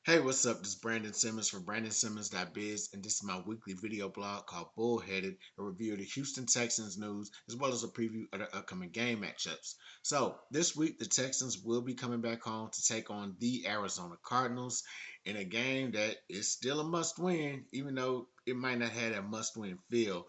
Hey, what's up? This is Brandon Simmons from BrandonSimmons.biz, and this is my weekly video blog called Bullheaded, a review of the Houston Texans news, as well as a preview of the upcoming game matchups. So, this week, the Texans will be coming back home to take on the Arizona Cardinals in a game that is still a must win, even though it might not have a must win feel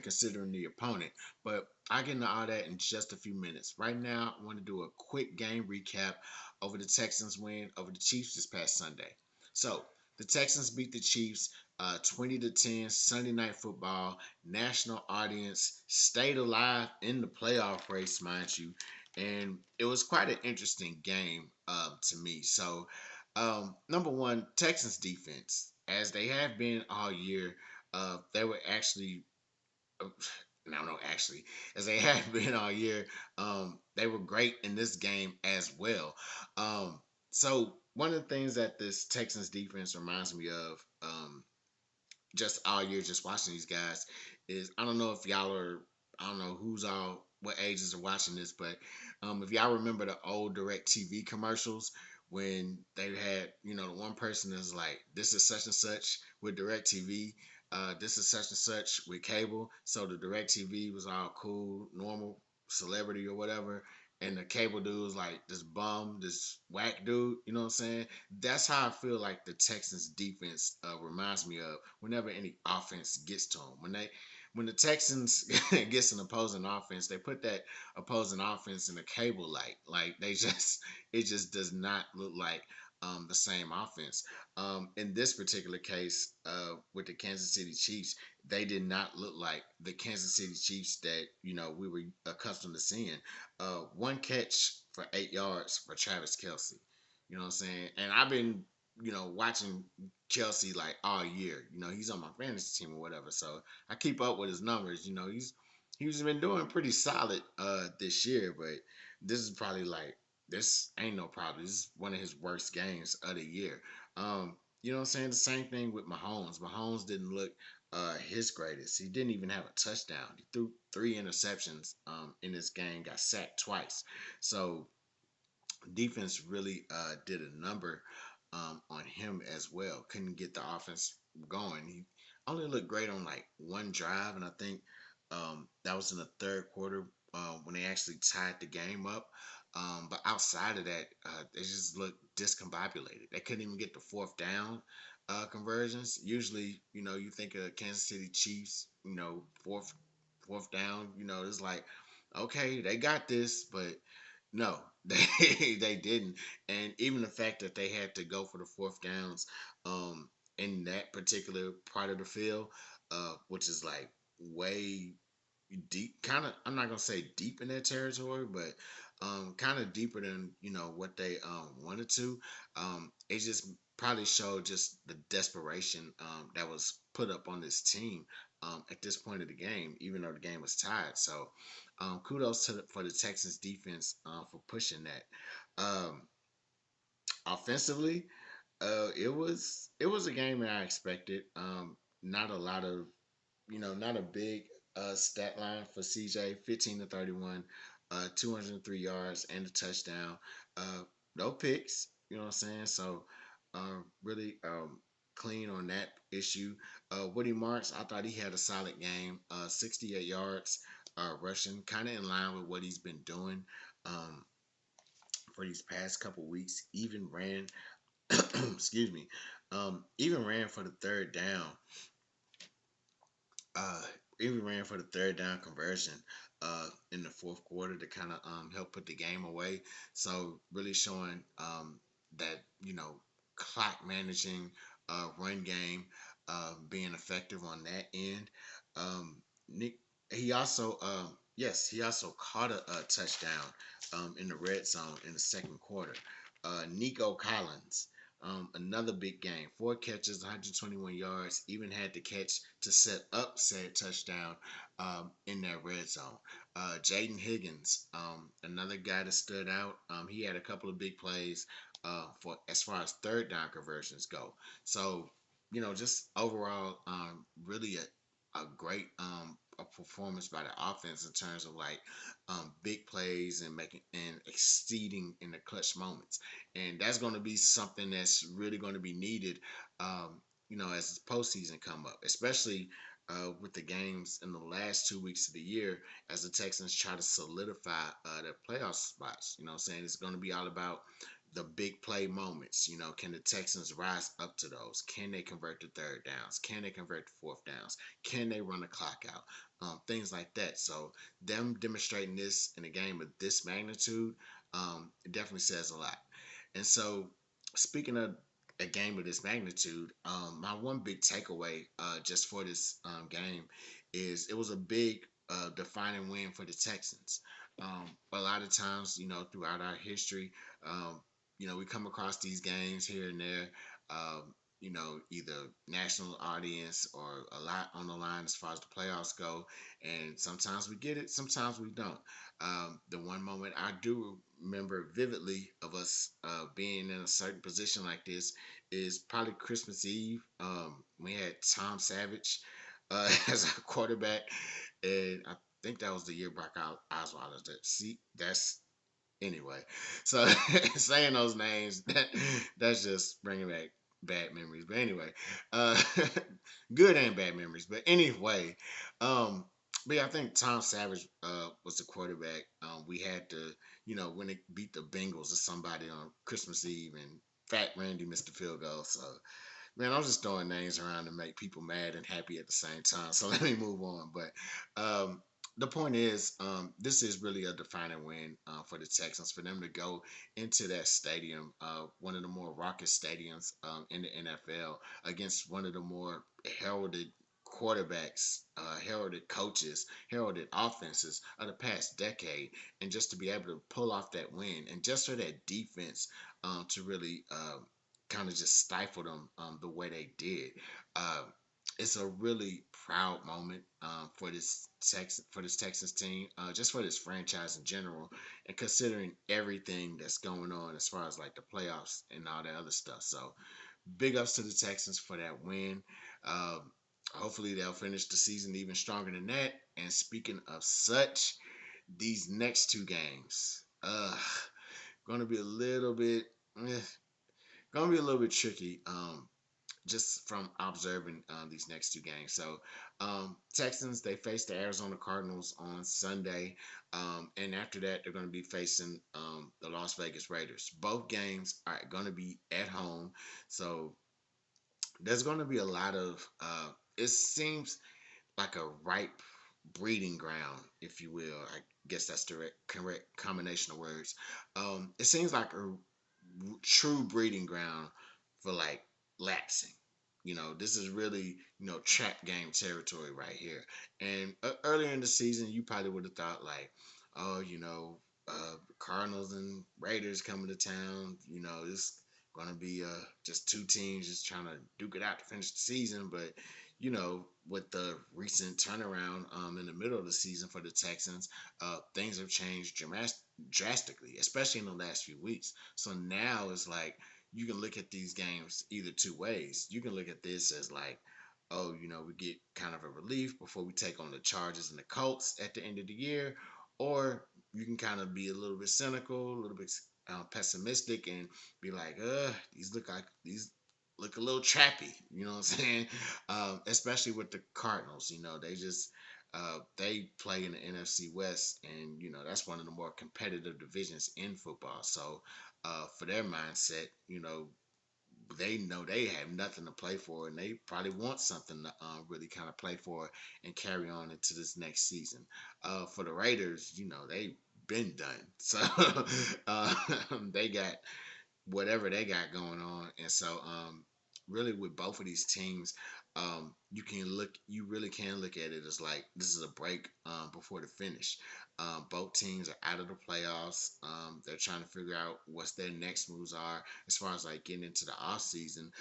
considering the opponent. But I'll get into all that in just a few minutes. Right now, I want to do a quick game recap over the Texans win over the Chiefs this past Sunday. So the Texans beat the Chiefs 20-10 Sunday Night Football. National audience stayed alive in the playoff race, mind you, and it was quite an interesting game to me. So number one, Texans defense, as they have been all year, they were actually no, actually, as they have been all year, they were great in this game as well. So one of the things that this Texans defense reminds me of, just all year, just watching these guys, is I don't know if y'all are, I don't know who's all, what ages are watching this, but if y'all remember the old Direct TV commercials when they had, the one person is like, this is such and such with Direct TV, this is such and such with cable. So the Direct TV was all cool, normal celebrity or whatever. And the cable dude was like this bum, this whack dude, you know what I'm saying? That's how I feel like the Texans defense reminds me of whenever any offense gets to them. When the Texans gets an opposing offense, they put that opposing offense in a cable light. Like they just it just does not look like the same offense. In this particular case, with the Kansas City Chiefs, they did not look like the Kansas City Chiefs that we were accustomed to seeing. One catch for 8 yards for Travis Kelsey. You know what I'm saying? And I've been, watching Kelsey like all year. He's on my fantasy team or whatever. So I keep up with his numbers. He's been doing pretty solid this year, but this is probably like this ain't no problem. This is one of his worst games of the year. You know what I'm saying? The same thing with Mahomes. Mahomes didn't look his greatest. He didn't even have a touchdown. He threw three interceptions in this game, got sacked twice. So defense really did a number on him as well. Couldn't get the offense going. He only looked great on like one drive, and I think that was in the third quarter when they actually tied the game up. But outside of that, they just looked discombobulated. They couldn't even get the fourth down conversions. Usually, you think of Kansas City Chiefs, fourth down, it's like, okay, they got this, but no, they didn't. And even the fact that they had to go for the fourth downs in that particular part of the field, which is like way deep, kind of, I'm not gonna say deep in their territory, but kind of deeper than what they wanted to. It just probably showed just the desperation that was put up on this team at this point of the game, even though the game was tied. So kudos for the Texans defense for pushing that. Offensively, it was a game that I expected. Not a lot of not a big stat line for CJ. 15-31, 203 yards and a touchdown. No picks. You know what I'm saying? So really clean on that issue. Woody Marks, I thought he had a solid game. 68 yards rushing, kind of in line with what he's been doing um, for these past couple weeks. Even ran, excuse me, even ran for the third down. Uh, Even ran for the third down conversion in the fourth quarter to kind of help put the game away. So really showing that clock managing run game being effective on that end. Nick, he also yes, he also caught a touchdown in the red zone in the second quarter. Nico Collins. Another big game. 4 catches, 121 yards. Even had the catch to set up said touchdown in that red zone. Jaden Higgins, another guy that stood out. He had a couple of big plays for as far as third down conversions go. So just overall, really a great a performance by the offense in terms of like big plays and making and exceeding in the clutch moments, and that's going to be something that's really going to be needed. As the postseason come up, especially with the games in the last 2 weeks of the year, as the Texans try to solidify their playoff spots. You know what I'm saying? It's going to be all about the big play moments. Can the Texans rise up to those? Can they convert to third downs? Can they convert to fourth downs? Can they run the clock out? Things like that. So them demonstrating this in a game of this magnitude, it definitely says a lot. And so, speaking of a game of this magnitude, my one big takeaway just for this game is it was a big defining win for the Texans. A lot of times, throughout our history, we come across these games here and there. Either national audience or a lot on the line as far as the playoffs go. And sometimes we get it, sometimes we don't. The one moment I do remember vividly of us being in a certain position like this is probably Christmas Eve. We had Tom Savage as our quarterback, and I think that was the year Brock Osweiler. See, that's anyway. So saying those names, that's just bringing back bad memories. But anyway, uh, good and bad memories. But anyway, um, but yeah, I think Tom Savage was the quarterback. We had to, when it beat the Bengals or somebody on Christmas Eve, and Fat Randy missed the field goal. So man, I'm just throwing names around to make people mad and happy at the same time. So let me move on. But the point is, this is really a defining win for the Texans for them to go into that stadium, one of the more raucous stadiums in the NFL, against one of the more heralded quarterbacks, heralded coaches, heralded offenses of the past decade, and just to be able to pull off that win, and just for that defense to really kind of just stifle them the way they did. Uh, it's a really proud moment for this Texas team, just for this franchise in general, and considering everything that's going on as far as like the playoffs and all that other stuff. So big ups to the Texans for that win. Hopefully they'll finish the season even stronger than that. And speaking of such, these next two games, going to be a little bit. Eh, Gonna be a little bit tricky. Just from observing these next two games. So, Texans they face the Arizona Cardinals on Sunday, and after that they're going to be facing the Las Vegas Raiders. Both games are going to be at home, so there's going to be a lot of. It seems like a ripe breeding ground, if you will. I guess that's the correct combination of words. It seems like a true breeding ground for like lapsing. This is really, trap game territory right here. And earlier in the season, you probably would have thought like, oh, Cardinals and Raiders coming to town. It's gonna be just two teams just trying to duke it out to finish the season. But with the recent turnaround in the middle of the season for the Texans, things have changed drastically, especially in the last few weeks. So now it's like you can look at these games either two ways. You can look at this as like, oh, we get kind of a relief before we take on the Chargers and the Colts at the end of the year, or you can kind of be a little bit cynical, a little bit pessimistic, and be like, these look a little trappy. You know what I'm saying? Especially with the Cardinals. They just they play in the NFC West, and that's one of the more competitive divisions in football. So for their mindset, they know they have nothing to play for, and they probably want something to really kind of play for and carry on into this next season. For the Raiders, they've been done, so uh, they got whatever they got going on. And so, really, with both of these teams, you really can look at it as like this is a break before the finish. Both teams are out of the playoffs. They're trying to figure out what's their next moves are as far as like getting into the off season.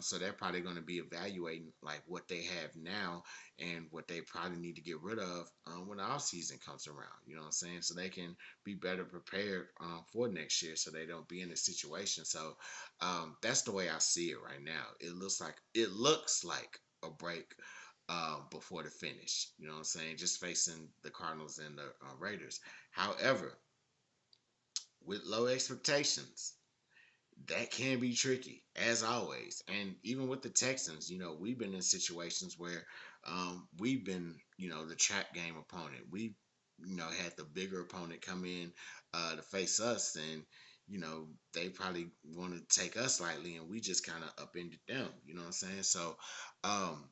So they're probably going to be evaluating like what they have now and what they probably need to get rid of when the off season comes around. You know what I'm saying? So they can be better prepared for next year, so they don't be in this situation. So that's the way I see it right now. It looks like a break before the finish. You know what I'm saying? Just facing the Cardinals and the Raiders. However, with low expectations, that can be tricky as always. And even with the Texans, we've been in situations where we've been, the trap game opponent. We, had the bigger opponent come in to face us, and they probably want to take us lightly, and we just kind of upended them. You know what I'm saying? So um,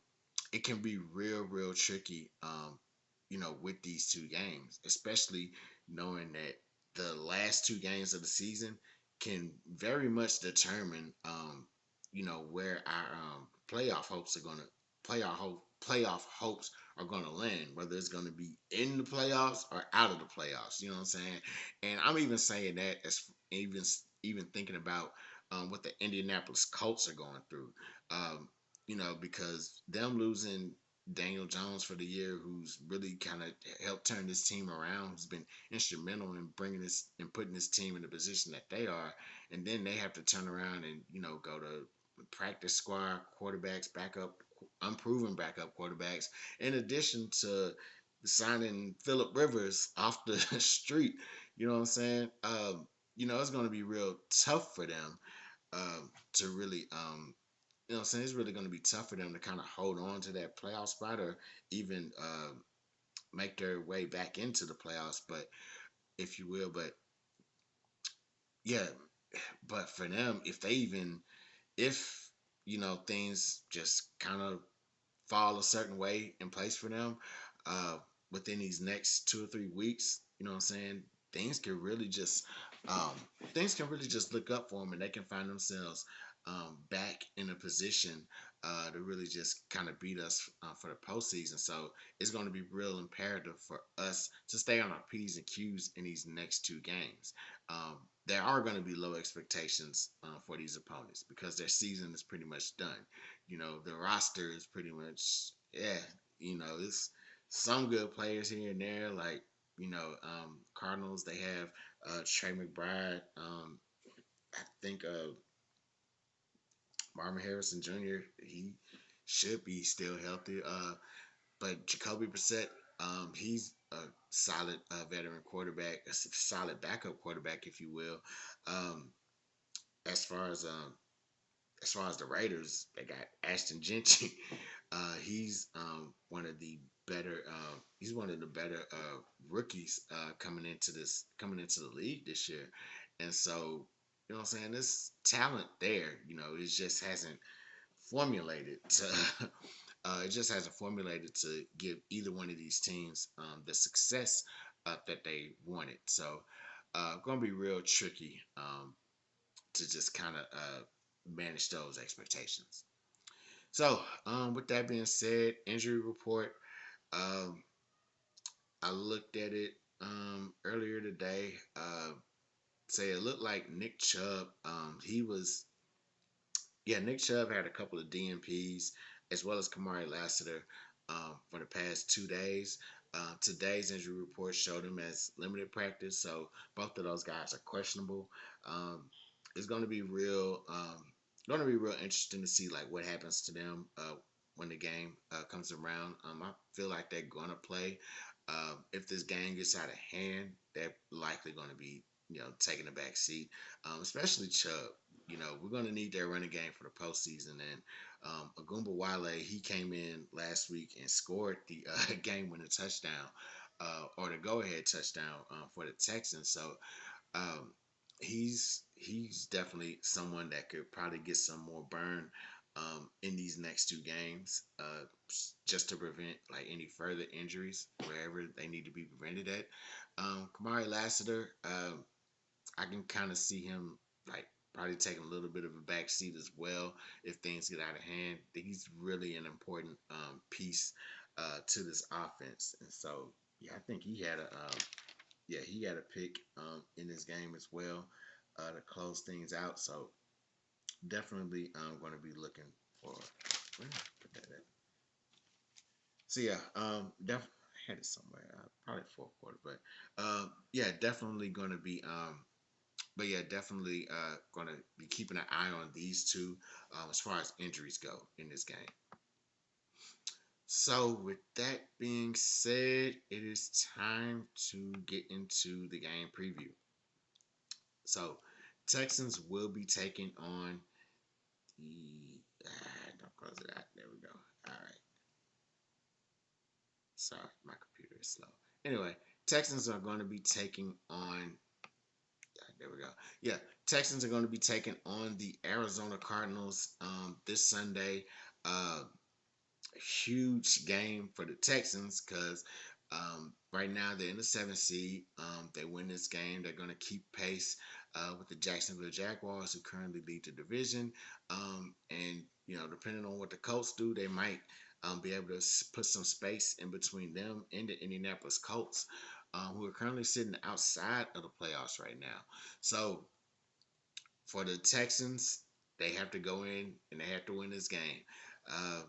it can be real, real tricky. With these two games, especially knowing that the last two games of the season can very much determine, where our playoff hopes are gonna land, whether it's gonna be in the playoffs or out of the playoffs. You know what I'm saying? And I'm even saying that as even thinking about what the Indianapolis Colts are going through. Um, because them losing Daniel Jones for the year, who's really kind of helped turn this team around, who's been instrumental in bringing this and putting this team in the position that they are, and then they have to turn around and go to practice squad quarterbacks, backup, unproven backup quarterbacks, in addition to signing Philip Rivers off the street. You know what I'm saying? It's going to be real tough for them to really you know what I'm saying? It's really going to be tough for them to kind of hold on to that playoff spot or even make their way back into the playoffs, but if you will. But yeah, but for them, if things just kind of fall a certain way in place for them uh, within these next 2 or 3 weeks, you know what I'm saying? Things can really just um, things can really just look up for them, and they can find themselves back in a position to really just kind of beat us for the postseason. So it's going to be real imperative for us to stay on our P's and Q's in these next two games. There are going to be low expectations for these opponents because their season is pretty much done. The roster is pretty much, yeah, it's some good players here and there, like, Cardinals, they have Trey McBride. I think Marvin Harrison Jr., he should be still healthy. But Jacoby Brissett, he's a solid veteran quarterback, a solid backup quarterback, if you will. Um, as far as the Raiders, they got Ashton Gentry. He's one of the better. He's one of the better rookies coming into the league this year, and so you know what I'm saying. This talent there, it just hasn't formulated to. It just hasn't formulated to give either one of these teams the success that they wanted. So, going to be real tricky to just kind of manage those expectations. So, with that being said, injury report. Um, I looked at it earlier today. Say it looked like Nick Chubb. Nick Chubb had a couple of DNPs as well as Kamari Lassiter for the past 2 days. Today's injury report showed him as limited practice, so both of those guys are questionable. Um, it's going to be real interesting to see like what happens to them when the game comes around. I feel like they're going to play. If this game gets out of hand, they're likely going to be taking a back seat, especially Chubb. We're going to need their running game for the postseason. And Agumba Wale, he came in last week and scored the game-winning touchdown or the go-ahead touchdown for the Texans. So um, he's definitely someone that could probably get some more burn in these next two games, just to prevent like any further injuries wherever they need to be prevented at. Kamari Lassiter, I can kind of see him like probably taking a little bit of a back seat as well if things get out of hand. He's really an important piece to this offense, and so yeah, I think he had a pick in this game as well to close things out. So definitely I'm going to be looking for where did I put that at? So yeah, I had it somewhere, probably fourth quarter, but yeah, definitely going to be but yeah, definitely going to be keeping an eye on these two as far as injuries go in this game. So, with that being said, it is time to get into the game preview. So, Texans will be taking on the. Don't close it out. There we go. All right. Sorry, my computer is slow. Anyway, Texans are going to be taking on. There we go. Yeah, Texans are going to be taking on the Arizona Cardinals this Sunday. Uh, Huge game for the Texans because right now they're in the seventh seed. They win this game, they're going to keep pace with the Jacksonville Jaguars, who currently lead the division. And depending on what the Colts do, they might be able to put some space in between them and the Indianapolis Colts, who are currently sitting outside of the playoffs right now. So for the Texans, they have to go in and they have to win this game. Uh,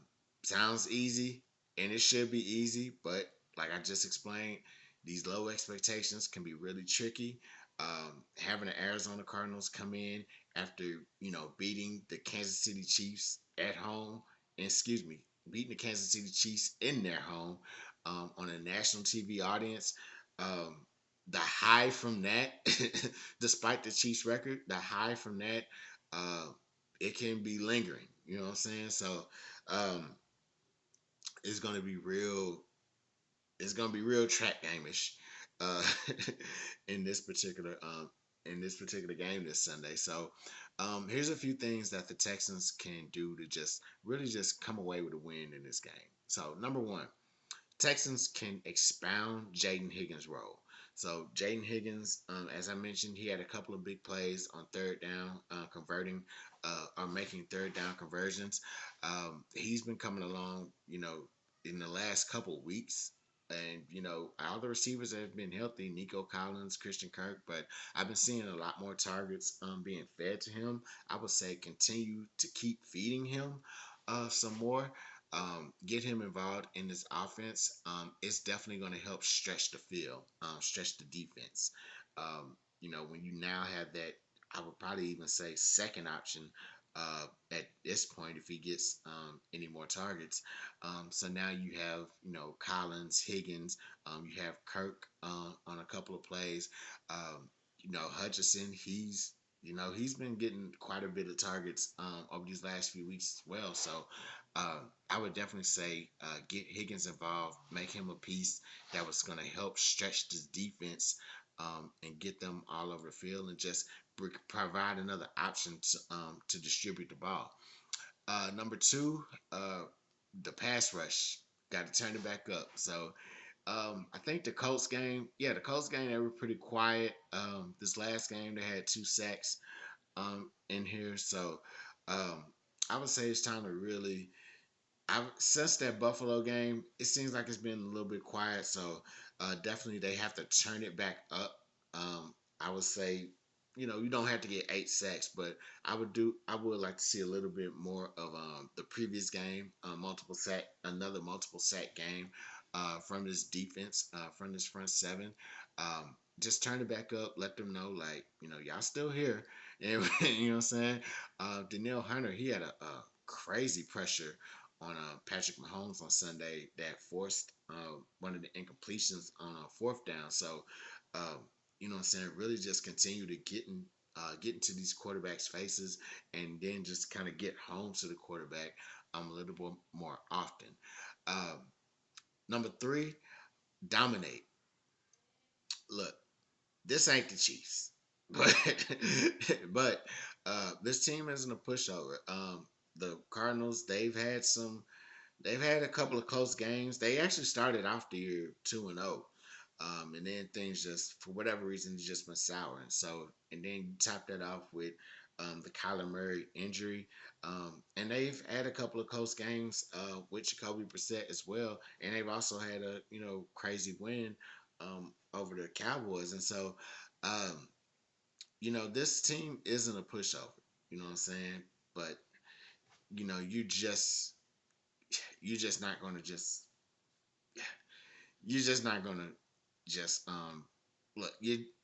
Sounds easy, and it should be easy, but like I just explained, these low expectations can be really tricky. Having the Arizona Cardinals come in after beating the Kansas City Chiefs at home, and excuse me, beating the Kansas City Chiefs in their home on a national TV audience. Um, the high from that, despite the Chiefs record, the high from that, uh, it can be lingering. You know what I'm saying? So um, it's gonna be real. It's gonna be real track gameish uh, in this particular game this Sunday. So here's a few things that the Texans can do to just really just come away with a win in this game. So number one, Texans can expound Jaden Higgins' role. So Jaden Higgins, as I mentioned, he had a couple of big plays on third down, converting or making third down conversions. He's been coming along, in the last couple of weeks. And all the receivers have been healthy: Nico Collins, Christian Kirk. But I've been seeing a lot more targets being fed to him. I would say continue to keep feeding him some more. Get him involved in this offense. It's definitely going to help stretch the field, stretch the defense. When you now have that, I would probably even say second option at this point if he gets any more targets. So now you have, Collins, Higgins, you have Kirk on a couple of plays. Hutchinson, he's been getting quite a bit of targets over these last few weeks as well. So I would definitely say get Higgins involved, make him a piece that was going to help stretch this defense and get them all over the field and just provide another option to distribute the ball. Number two, the pass rush. Got to turn it back up. So I think the Colts game, they were pretty quiet. This last game, they had 2 sacks in here. So um, I would say it's time to really since that Buffalo game, it seems like it's been a little bit quiet. So definitely they have to turn it back up. I would say, you don't have to get 8 sacks, but I would like to see a little bit more of the previous game, another multiple sack game from this defense, from this front seven. Just turn it back up. Let them know, like, y'all still here. And you know what I'm saying? Danielle Hunter, he had a crazy pressure on Patrick Mahomes on Sunday that forced one of the incompletions on a fourth down. So, what I'm saying? Really just continue to get into these quarterbacks' faces and then just kind of get home to the quarterback a little bit more often. Um, Number three, dominate. Look, this ain't the Chiefs, but this team isn't a pushover. The Cardinals, they've had a couple of close games. They actually started off the year 2-0. And then things just, for whatever reason, just been sour. And then you top that off with the Kyler Murray injury. And they've had a couple of close games with Jacoby Brissett as well. And they've also had a, crazy win over the Cowboys. And so, um, this team isn't a pushover. You know what I'm saying? But, you just not going to just you're just not gonna just look.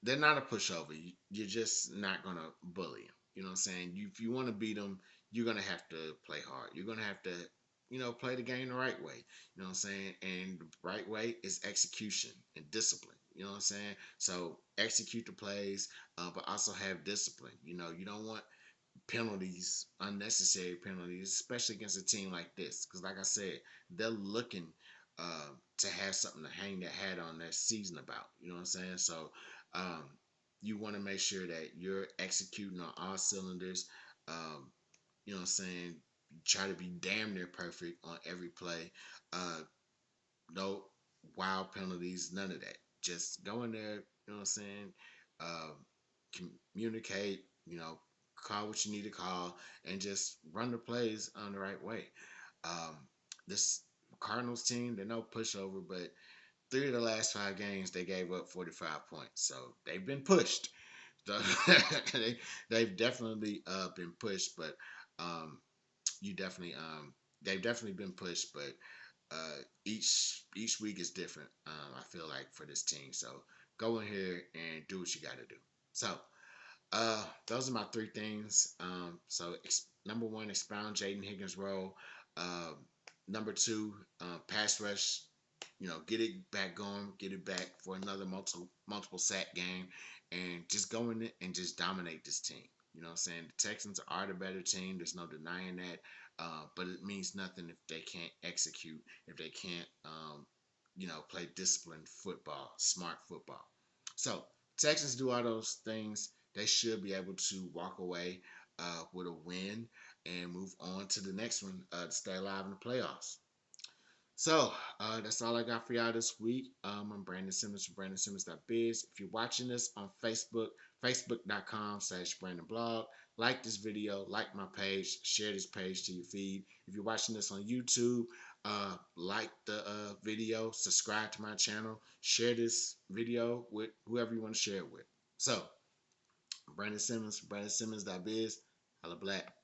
They're not a pushover. You're just not gonna bully them. You know what I'm saying? If you want to beat them, you're gonna have to play hard. You're gonna have to. play the game the right way. You know what I'm saying? And the right way is execution and discipline. You know what I'm saying? So execute the plays, but also have discipline. You don't want penalties, unnecessary penalties, especially against a team like this. Because, like I said, they're looking to have something to hang their hat on their season about. You know what I'm saying? So, um, you want to make sure that you're executing on all cylinders. Um, you know what I'm saying? Try to be damn near perfect on every play. Uh, no wild penalties, none of that. Just go in there, you know what I'm saying? Um, Communicate, call what you need to call, and just run the plays on the right way. Um, this Cardinals team, they're no pushover, but 3 of the last 5 games they gave up 45 points, so they've been pushed. So they've definitely been pushed, but um, you definitely they've definitely been pushed, but each week is different. I feel like for this team, so go in here and do what you got to do. So those are my 3 things. Number one, expound Jaden Higgins' role. Um, Number two, pass rush. Get it back going, get it back for another multiple sack game, and just go in it and just dominate this team. You know what I'm saying? The Texans are the better team. There's no denying that. But it means nothing if they can't execute, if they can't, play disciplined football, smart football. So Texans do all those things. They should be able to walk away with a win and move on to the next one to stay alive in the playoffs. So that's all I got for y'all this week. I'm Brandon Simmons from BrandonSimmons.biz. If you're watching this on Facebook, facebook.com/BrandonBlog, like this video, like my page, share this page to your feed. If you're watching this on YouTube, like the video, subscribe to my channel, share this video with whoever you want to share it with. So, Brandon Simmons, BrandonSimmons.biz, holla black.